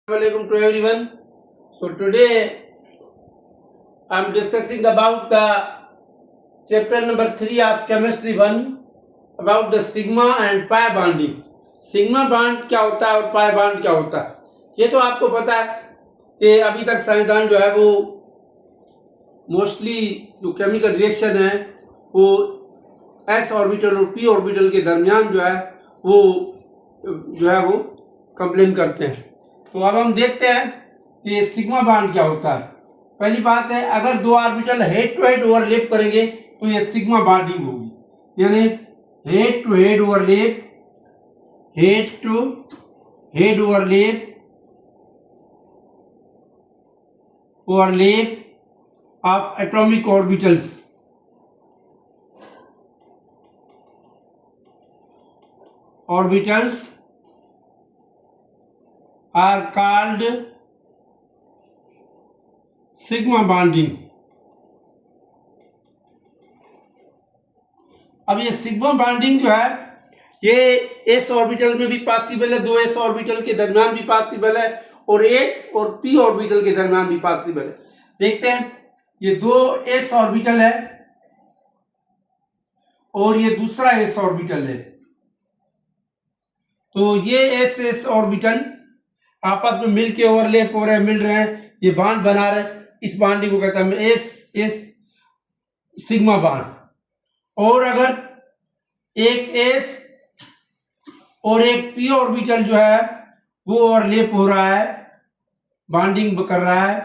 Assalamualaikum to everyone. So today I am discussing about the chapter number 3 of chemistry 1 about the sigma and pi bonding. Sigma bond क्या होता है और pi bond क्या होता है, ये तो आपको पता है कि अभी तक साइंसदान जो है वो मोस्टली जो केमिकल रिएक्शन है वो एस ऑर्बिटल और पी ऑर्बिटल के दरमियान जो है वो कंप्लेन करते हैं। तो अब हम देखते हैं कि सिग्मा बॉन्ड क्या होता है। पहली बात है, अगर दो orbital head to head overlap करेंगे तो ये सिग्मा बॉन्डिंग होगी, यानी head to head overlap, head to head overlap of atomic orbitals are called sigma bonding। अब ये सिग्मा बॉन्डिंग जो है ये एस ऑर्बिटल में भी पॉसिबल है, दो एस ऑर्बिटल के दरमियान भी पॉसिबल है और एस और पी ऑर्बिटल के दरमियान भी पॉसिबल है। देखते हैं, ये दो एस ऑर्बिटल है और ये दूसरा एस ऑर्बिटल है। तो ये एस एस ऑर्बिटल आपस में मिलके ओवरलैप हो रहे हैं, मिल रहे हैं, ये बॉन्ड बना रहे हैं, इस बॉन्डिंग को कहते हैं एस एस सिग्मा बॉन्ड। और अगर एक एस और एक पी ऑर्बिटल जो है वो ओवरलैप हो रहा है, बॉन्डिंग कर रहा है,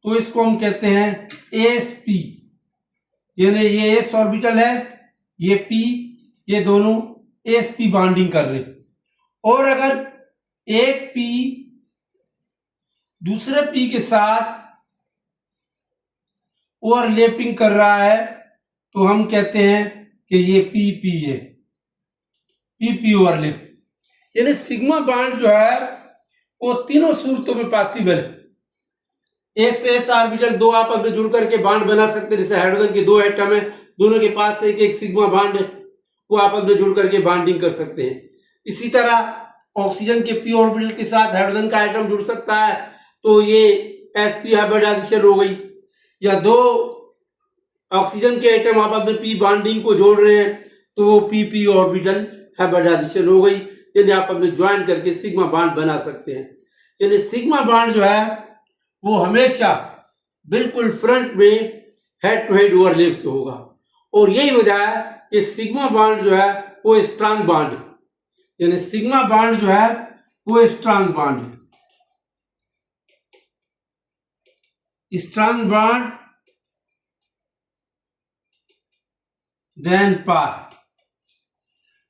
तो इसको हम कहते हैं एस पी, यानी ये एस ऑर्बिटल है, ये पी, ये दोनों एस पी बॉन्डिंग कर रहे हैं। और अगर एक पी दूसरे पी के साथ ओवरलैपिंग कर रहा है तो हम कहते हैं कि ये पी पी है, पी पी ओवरलैप। यानी सिग्मा बॉन्ड जो है वो तीनों सूरतों में पॉसिबल है। एस एस ऑर्बिटल दो आपस में जुड़ करके बॉन्ड बना सकते हैं, जैसे हाइड्रोजन के दो एटम है, दोनों के पास एक एक सिग्मा बॉन्ड है, वो आपस में जुड़ करके बॉन्डिंग कर सकते हैं। इसी तरह ऑक्सीजन के पी ऑर्बिटल के साथ हाइड्रोजन का एटम जुड़ सकता है तो ये एस पी हाइब्रिडाइजेशन हो गई, या दो ऑक्सीजन के एटम आपस में पी बॉन्डिंग को जोड़ रहे हैं तो वो पी पी ऑर्बिटल हाइब्रिडाइजेशन हो गई, यानी आपस में ज्वाइन करके सिग्मा बॉन्ड बना सकते हैं। यानी सिग्मा बॉन्ड जो है वो हमेशा बिल्कुल फ्रंट में हेड टू हेड ओवरलैप से होगा, और यही वजह है कि सिग्मा बॉन्ड जो है वो स्ट्रांग बॉन्ड है, यानी सिग्मा बॉन्ड जो है वो स्ट्रांग बॉन्ड है, स्ट्रांग बॉन्ड देन पाई।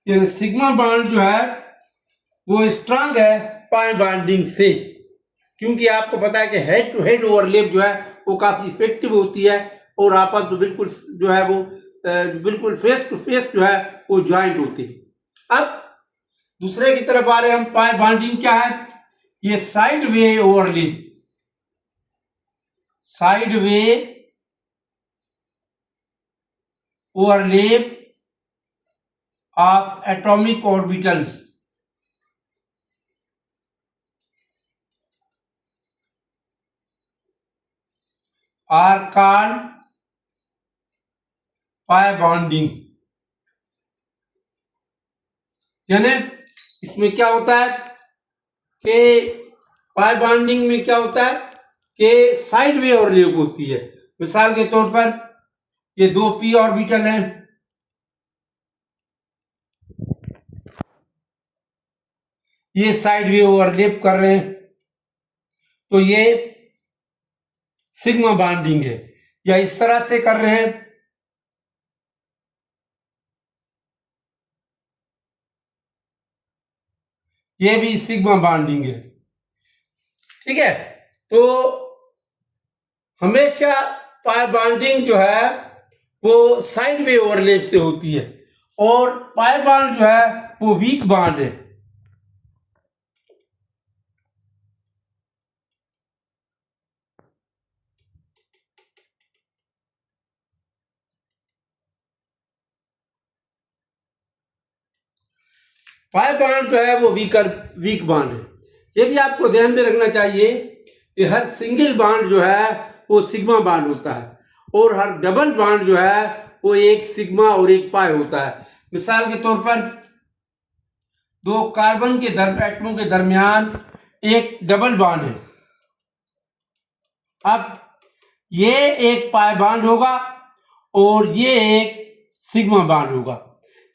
यानी सिग्मा बॉन्ड जो है वो स्ट्रांग है पाई बॉन्डिंग से, क्योंकि आपको पता है कि हेड टू हेड ओवरलैप जो है वो काफी इफेक्टिव होती है और आपस में बिल्कुल जो है वो बिल्कुल फेस टू फेस जो है वो ज्वाइंट होती है। अब दूसरे की तरफ आ रहे हैं हम, पाई बॉन्डिंग क्या है? ये side way overlap, side way overlap of atomic orbitals are called pi bonding। यानी इसमें क्या होता है कि पाई बॉन्डिंग में क्या होता है कि साइड वे ओवरलैप होती है। मिसाल के तौर पर ये दो पी ऑर्बिटल हैं, ये साइड वे ओवरलैप कर रहे हैं तो ये सिग्मा बॉन्डिंग है, या इस तरह से कर रहे हैं, ये भी सिग्मा बॉन्डिंग है। ठीक है, तो हमेशा पाई बॉन्डिंग जो है वो साइड वे ओवरलैप से होती है और पाई बॉन्ड जो है वो वीक बॉन्ड है। पाई बॉन्ड जो है वो वीक बॉन्ड है। ये भी आपको ध्यान में रखना चाहिए कि हर सिंगल बॉन्ड जो है वो सिग्मा बॉन्ड होता है और हर डबल बॉन्ड जो है वो एक सिग्मा और एक पाई होता है। मिसाल के तौर पर दो कार्बन के एटमों के दरमियान एक डबल बॉन्ड है। अब ये एक पाई बॉन्ड होगा और ये एक सिग्मा बॉन्ड होगा,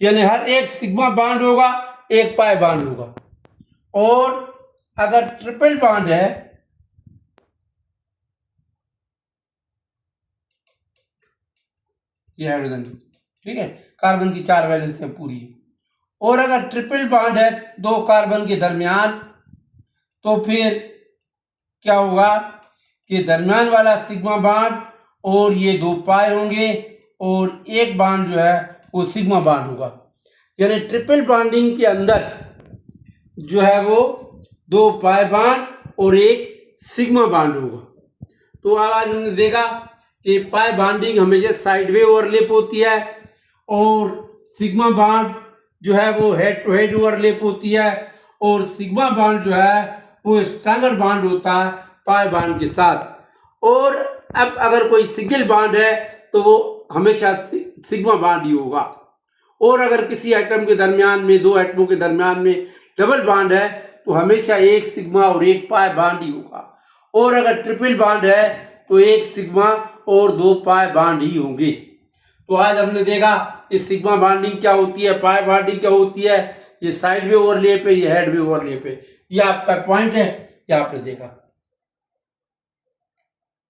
यानी हर एक सिग्मा बॉन्ड होगा, एक पाई बॉन्ड होगा। और अगर ट्रिपल बॉन्ड है, ये हाइड्रोजन, ठीक है, कार्बन की 4 वैलेंस है पूरी, और अगर ट्रिपल बॉन्ड है दो कार्बन के दरमियान, तो फिर क्या होगा कि दरमियान वाला सिग्मा बॉन्ड और ये दो पाई होंगे और एक बॉन्ड जो है वो सिग्मा बॉन्ड होगा। यानी ट्रिपल बॉन्डिंग के अंदर जो है वो दो पाई बॉन्ड और एक सिग्मा बॉन्ड होगा। तो अब आज हमने देखा कि पाई बॉन्डिंग हमेशा साइडवे ओवरलैप होती है और सिग्मा बॉन्ड जो है वो हेड टू हेड ओवरलैप होती है और सिग्मा बॉन्ड जो है वो स्ट्रॉन्गर बॉन्ड होता है पाई बॉन्ड के साथ। और अब अगर कोई सिंगल बॉन्ड है तो वो हमेशा सिग्मा बॉन्ड ही होगा, और अगर किसी एटम के दरमियान में, दो एटमों के दरमियान में डबल बॉन्ड है तो हमेशा एक सिग्मा और एक पाई बॉन्ड ही होगा, और अगर ट्रिपल बॉन्ड है तो एक सिग्मा और दो पाई बॉन्ड ही होंगे। तो आज हमने देखा ये सिग्मा बॉन्डिंग क्या होती है, पाई बॉन्डिंग क्या होती है, ये साइड वे ओवरलैप है, ये हेड वे ओवरलैप है, ये आपका पॉइंट है, ये आपने देखा।